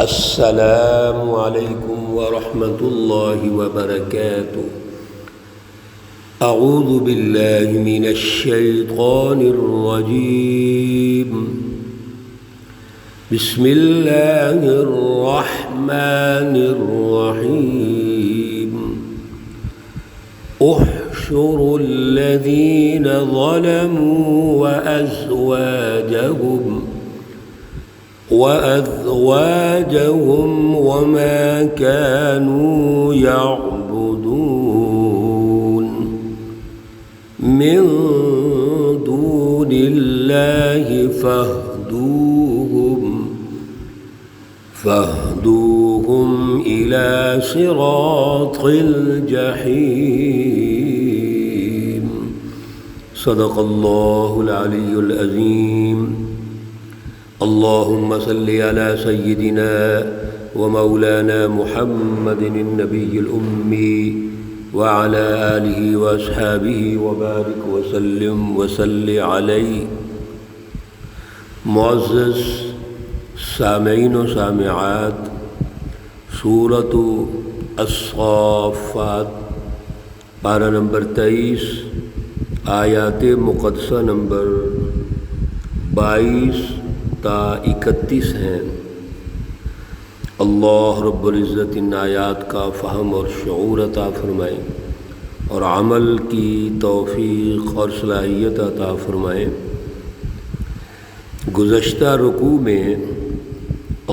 السلام علیکم ورحمۃ اللہ وبرکاتہ۔ اعوذ باللہ من الشیطان الرجیم، بسم اللہ الرحمن الرحیم۔ احشروا الذین ظلموا وأزواجهم وما كانوا يعبدون من دون الله فاهدوهم إلى صراط الجحيم۔ صدق الله العلي العظيم۔ اللهم صل على سيدنا ومولانا محمد النبي الأمي وعلى آله وأصحابه وبارك وسلم عليه۔ معزز سامعین و سامعات، سورۃ الصافات پارہ نمبر 23، آیات مقدسہ نمبر 22 تا 31 ہیں۔ اللہ رب العزت ان آیات کا فہم اور شعور عطا فرمائیں اور عمل کی توفیق اور صلاحیت عطا فرمائیں۔ گزشتہ رکوع میں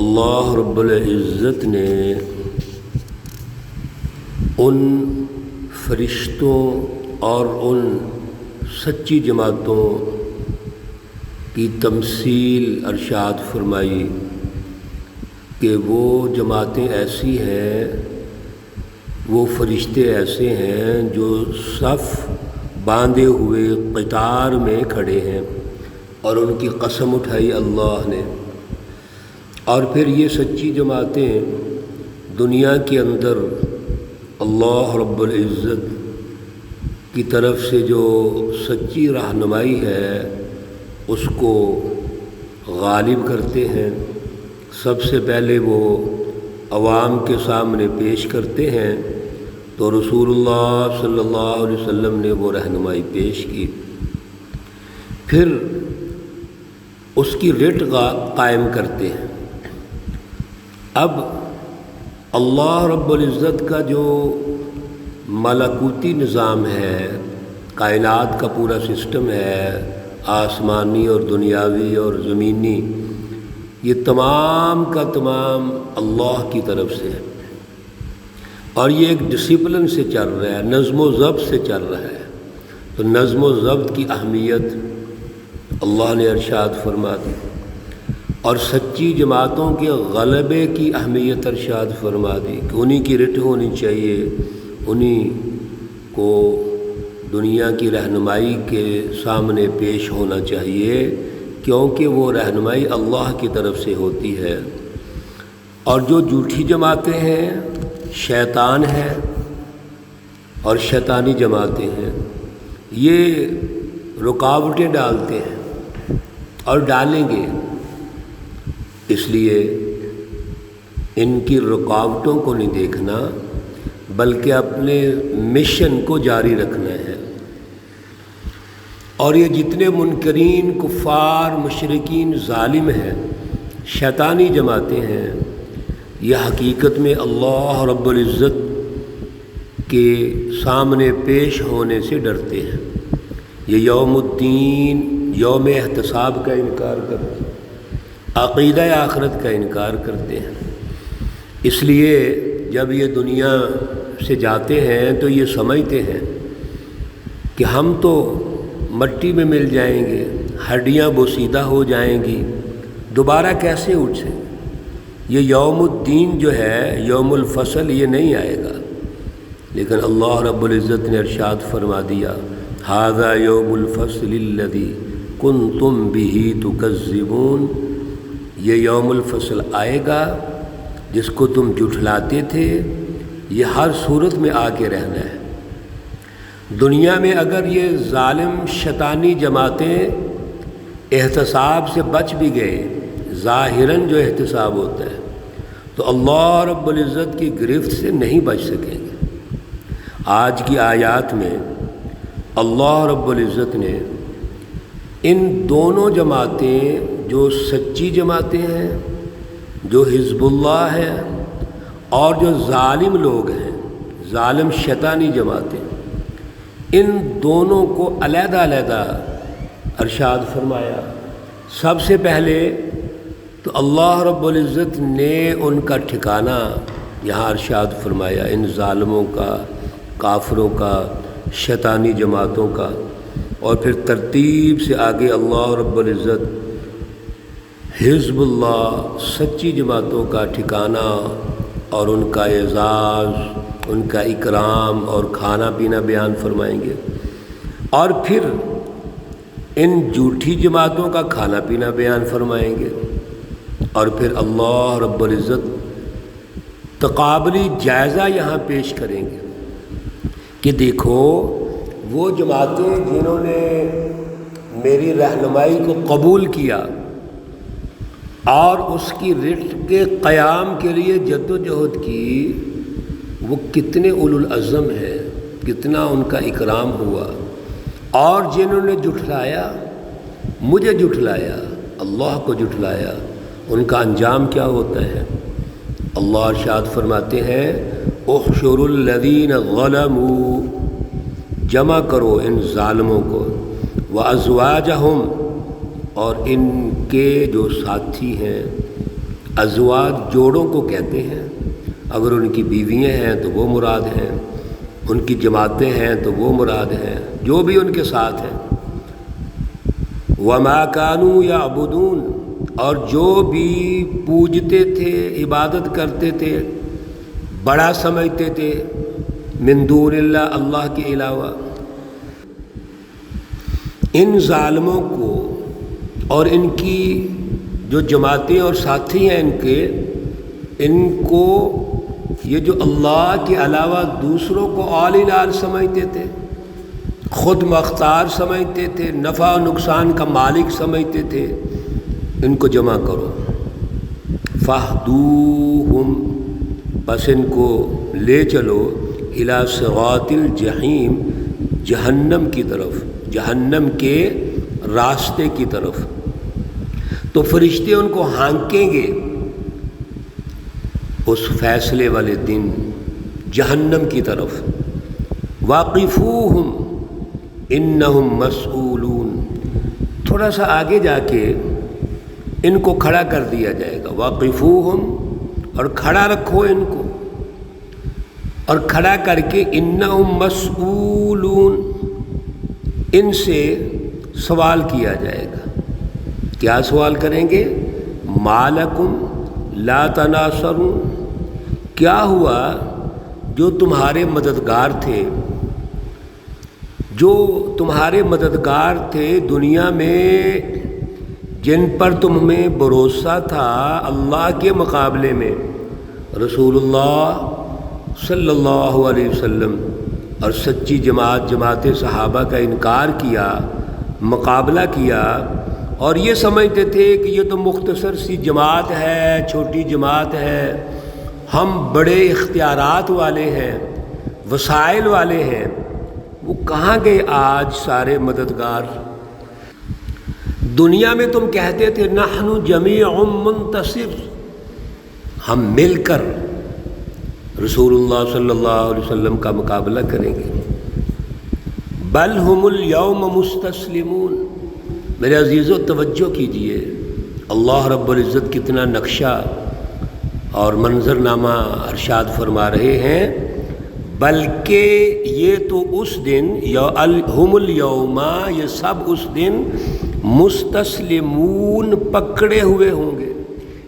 اللہ رب العزت نے ان فرشتوں اور ان سچی جماعتوں کی تمثیل ارشاد فرمائی کہ وہ جماعتیں ایسی ہیں، وہ فرشتے ایسے ہیں جو صف باندھے ہوئے قطار میں کھڑے ہیں، اور ان کی قسم اٹھائی اللہ نے۔ اور پھر یہ سچی جماعتیں دنیا کے اندر اللہ رب العزت کی طرف سے جو سچی رہنمائی ہے اس کو غالب کرتے ہیں۔ سب سے پہلے وہ عوام کے سامنے پیش کرتے ہیں، تو رسول اللہ صلی اللہ علیہ وسلم نے وہ رہنمائی پیش کی، پھر اس کی رٹ قائم کرتے ہیں۔ اب اللہ رب العزت کا جو ملکوتی نظام ہے، کائنات کا پورا سسٹم ہے، آسمانی اور دنیاوی اور زمینی، یہ تمام کا تمام اللہ کی طرف سے ہے، اور یہ ایک ڈسپلن سے چل رہا ہے، نظم و ضبط سے چل رہا ہے۔ تو نظم و ضبط کی اہمیت اللہ نے ارشاد فرما دی، اور سچی جماعتوں کے غلبے کی اہمیت ارشاد فرما دی کہ انہی کی رٹ ہونی چاہیے، انہی کو دنیا کی رہنمائی کے سامنے پیش ہونا چاہیے، کیونکہ وہ رہنمائی اللہ کی طرف سے ہوتی ہے۔ اور جو جھوٹی جماعتیں ہیں، شیطان ہے اور شیطانی جماعتیں ہیں، یہ رکاوٹیں ڈالتے ہیں اور ڈالیں گے، اس لیے ان کی رکاوٹوں کو نہیں دیکھنا بلکہ اپنے مشن کو جاری رکھنا ہے۔ اور یہ جتنے منکرین، کفار، مشرکین، ظالم ہیں، شیطانی جماعتیں ہیں، یہ حقیقت میں اللہ رب العزت کے سامنے پیش ہونے سے ڈرتے ہیں۔ یہ یوم الدین، یوم احتساب کا انکار کرتے ہیں، عقیدہ آخرت کا انکار کرتے ہیں۔ اس لیے جب یہ دنیا سے جاتے ہیں تو یہ سمجھتے ہیں کہ ہم تو مٹی میں مل جائیں گے، ہڈیاں بوسیدہ ہو جائیں گی، دوبارہ کیسے اٹھیں؟ یہ یوم الدین جو ہے، یوم الفصل، یہ نہیں آئے گا۔ لیکن اللہ رب العزت نے ارشاد فرما دیا، ھذا یوم الفصل الذی کنتم بہ تکذبون، یہ یوم الفصل آئے گا جس کو تم جھٹلاتے تھے، یہ ہر صورت میں آ کے رہنا ہے۔ دنیا میں اگر یہ ظالم شیطانی جماعتیں احتساب سے بچ بھی گئے، ظاہراً جو احتساب ہوتا ہے، تو اللہ رب العزت کی گرفت سے نہیں بچ سکیں گے۔ آج کی آیات میں اللہ رب العزت نے ان دونوں جماعتیں، جو سچی جماعتیں ہیں، جو حزب اللہ ہیں، اور جو ظالم لوگ ہیں، ظالم شیطانی جماعتیں، ان دونوں کو علیحدہ علیحدہ ارشاد فرمایا۔ سب سے پہلے تو اللہ رب العزت نے ان کا ٹھکانہ یہاں ارشاد فرمایا، ان ظالموں کا، کافروں کا، شیطانی جماعتوں کا، اور پھر ترتیب سے آگے اللہ رب العزت حزب اللہ، سچی جماعتوں کا ٹھکانہ اور ان کا اعزاز، ان کا اکرام اور کھانا پینا بیان فرمائیں گے، اور پھر ان جھوٹی جماعتوں کا کھانا پینا بیان فرمائیں گے، اور پھر اللہ رب العزت تقابلی جائزہ یہاں پیش کریں گے کہ دیکھو وہ جماعتیں جنہوں نے میری رہنمائی کو قبول کیا اور اس کی رٹ کے قیام کے لیے جد و جہد کی، وہ کتنے اولو العزم ہیں، کتنا ان کا اکرام ہوا، اور جنہوں نے جھٹلایا، مجھے جھٹلایا، اللہ کو جھٹلایا، ان کا انجام کیا ہوتا ہے۔ اللہ ارشاد فرماتے ہیں احشروا الذین ظلموا، جمع کرو ان ظالموں کو، وازواجہم، اور ان کے جو ساتھی ہیں، ازواج جوڑوں کو کہتے ہیں، اگر ان کی بیویاں ہیں تو وہ مراد ہیں، ان کی جماعتیں ہیں تو وہ مراد ہیں، جو بھی ان کے ساتھ ہیں، وما کانوا یعبدون، اور جو بھی پوجتے تھے، عبادت کرتے تھے، بڑا سمجھتے تھے من دون اللہ، اللہ کے علاوہ، ان ظالموں کو اور ان کی جو جماعتیں اور ساتھی ہیں ان کو یہ جو اللہ کے علاوہ دوسروں کو آل الال سمجھتے تھے، خود مختار سمجھتے تھے، نفع و نقصان کا مالک سمجھتے تھے، ان کو جمع کرو، فاہدوہم، بس ان کو لے چلو، الی صراط الجحیم، جہنم کی طرف، جہنم کے راستے کی طرف۔ تو فرشتے ان کو ہانکیں گے اس فیصلے والے دن جہنم کی طرف، واقفوہم انہم مسئولون، تھوڑا سا آگے جا کے ان کو کھڑا کر دیا جائے گا، واقفوہم، اور کھڑا رکھو ان کو، اور کھڑا کر کے انہم مسئولون، ان سے سوال کیا جائے گا۔ کیا سوال کریں گے؟ مالکم لا تناصرون، کیا ہوا جو تمہارے مددگار تھے، جو تمہارے مددگار تھے دنیا میں، جن پر تمہیں بھروسہ تھا اللہ کے مقابلے میں، رسول اللہ صلی اللہ علیہ وسلم اور سچی جماعت صحابہ کا انکار کیا، مقابلہ کیا، اور یہ سمجھتے تھے کہ یہ تو مختصر سی جماعت ہے، چھوٹی جماعت ہے، ہم بڑے اختیارات والے ہیں، وسائل والے ہیں، وہ کہاں گئے آج سارے مددگار؟ دنیا میں تم کہتے تھے نحن جمیع منتصر، ہم مل کر رسول اللہ صلی اللہ علیہ وسلم کا مقابلہ کریں گے، بل ہم اليوم مستسلمون۔ میرے عزیزو توجہ کیجئے، اللہ رب العزت کتنا نقشہ اور منظرنامہ ارشاد فرما رہے ہیں، بلکہ یہ تو اس دن ہم الیوم، یہ سب اس دن مستسلمون، پکڑے ہوئے ہوں گے،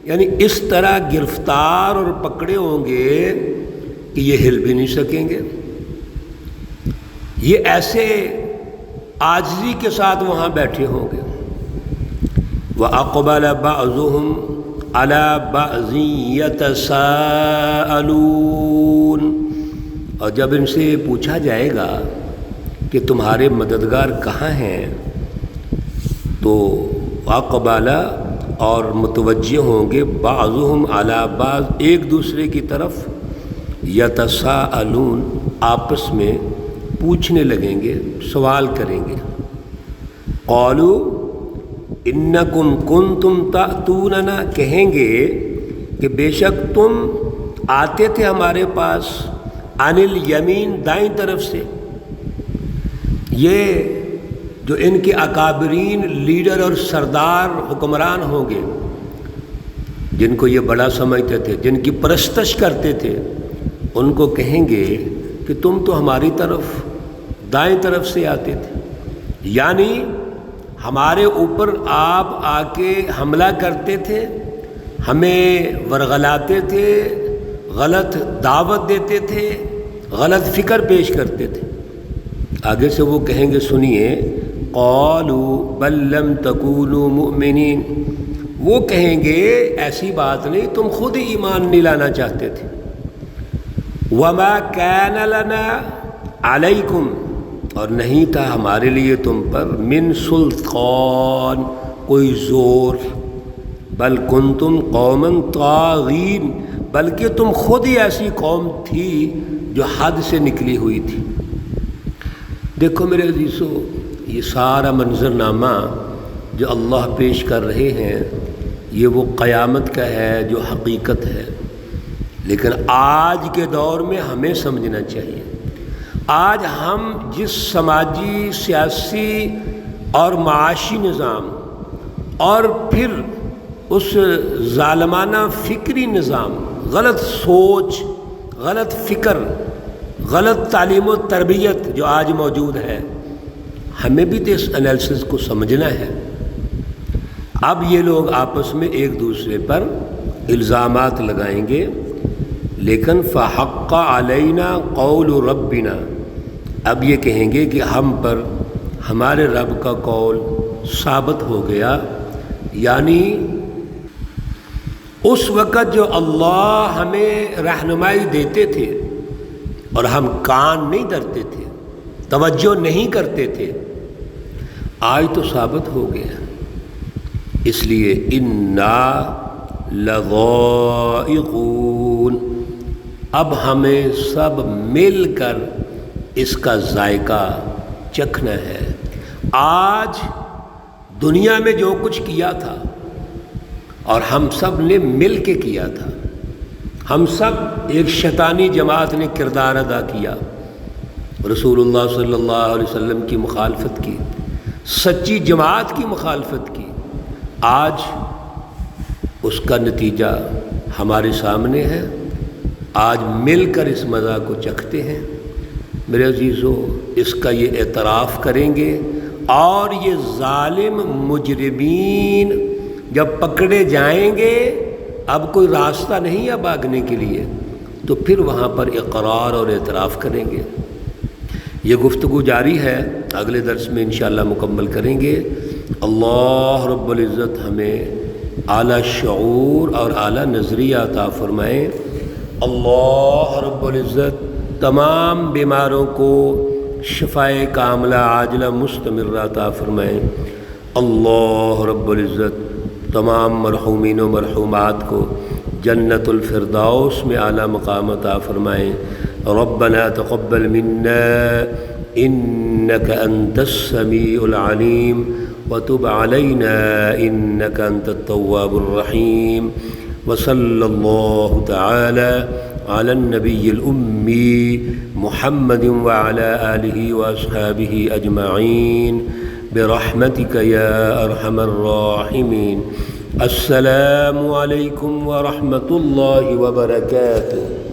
یعنی اس طرح گرفتار اور پکڑے ہوں گے کہ یہ ہل بھی نہیں سکیں گے، یہ ایسے عاجزی کے ساتھ وہاں بیٹھے ہوں گے۔ وَأَقْبَلَ بَعْضُهُمْ عَلَى بَعْضٍ يَتَسَاءَلُونَ، اور جب ان سے پوچھا جائے گا کہ تمہارے مددگار کہاں ہیں، تو وَأَقْبَلَ، اور متوجہ ہوں گے بعضهم علی بعض، ایک دوسرے کی طرف، یتساءلون آپس میں پوچھنے لگیں گے، سوال کریں گے۔ قالوا انکم کنتم تأتوننا، کہیں گے کہ بے شک تم آتے تھے ہمارے پاس، عن الیمین، دائیں طرف سے۔ یہ جو ان کے اکابرین لیڈر اور سردار حکمران ہوں گے، جن کو یہ بڑا سمجھتے تھے، جن کی پرستش کرتے تھے، ان کو کہیں گے کہ تم تو ہماری طرف دائیں طرف سے آتے تھے، یعنی ہمارے اوپر آپ آ کے حملہ کرتے تھے، ہمیں ورغلاتے تھے، غلط دعوت دیتے تھے، غلط فکر پیش کرتے تھے۔ آگے سے وہ کہیں گے، سنیے، قالوا بل لم تکونوا مؤمنین، وہ کہیں گے ایسی بات نہیں، تم خود ہی ایمان نہیں لانا چاہتے تھے۔ وما کان لنا علیکم، اور نہیں تھا ہمارے لیے تم پر، من سلطان، کوئی زور، بل کنتم قوما طاغین، بلکہ تم خود ہی ایسی قوم تھی جو حد سے نکلی ہوئی تھی۔ دیکھو میرے عزیزو، یہ سارا منظرنامہ جو اللہ پیش کر رہے ہیں، یہ وہ قیامت کا ہے جو حقیقت ہے، لیکن آج کے دور میں ہمیں سمجھنا چاہیے۔ آج ہم جس سماجی، سیاسی اور معاشی نظام، اور پھر اس ظالمانہ فکری نظام، غلط سوچ، غلط فکر، غلط تعلیم و تربیت جو آج موجود ہے، ہمیں بھی تو اس انالیسس کو سمجھنا ہے۔ اب یہ لوگ آپس میں ایک دوسرے پر الزامات لگائیں گے، لیکن فحق علینا قول ربنا، اب یہ کہیں گے کہ ہم پر ہمارے رب کا قول ثابت ہو گیا، یعنی اس وقت جو اللہ ہمیں رہنمائی دیتے تھے اور ہم کان نہیں دھرتے تھے، توجہ نہیں کرتے تھے، آج تو ثابت ہو گیا۔ اس لیے انا لذائقون، اب ہمیں سب مل کر اس کا ذائقہ چکھنا ہے۔ آج دنیا میں جو کچھ کیا تھا اور ہم سب نے مل کے کیا تھا، ہم سب ایک شیطانی جماعت نے کردار ادا کیا، رسول اللہ صلی اللہ علیہ وسلم کی مخالفت کی، سچی جماعت کی مخالفت کی، آج اس کا نتیجہ ہمارے سامنے ہے۔ آج مل کر اس مزہ کو چکھتے ہیں۔ میرے عزیزو، اس کا یہ اعتراف کریں گے، اور یہ ظالم مجرمین جب پکڑے جائیں گے، اب کوئی راستہ نہیں ہے بھاگنے کے لیے، تو پھر وہاں پر اقرار اور اعتراف کریں گے۔ یہ گفتگو جاری ہے، اگلے درس میں انشاءاللہ مکمل کریں گے۔ اللہ رب العزت ہمیں اعلیٰ شعور اور اعلیٰ نظریہ عطا فرمائیں۔ اللہ رب العزت تمام بیماروں کو شفائے کاملہ عاجلہ مستمرہ عطا فرمائیں۔ اللہ رب العزت تمام مرحومین و مرحومات کو جنت الفردوس میں اعلیٰ مقام عطا فرمائیں۔ ربنا تقبل منا انك انت السميع العليم وتب علينا انك انت التواب الرحيم، وصلى الله تعالى على النبي الأمي محمد وعلى آله وأصحابه أجمعين برحمتك يا أرحم الراحمين۔ السلام عليكم ورحمة الله وبركاته۔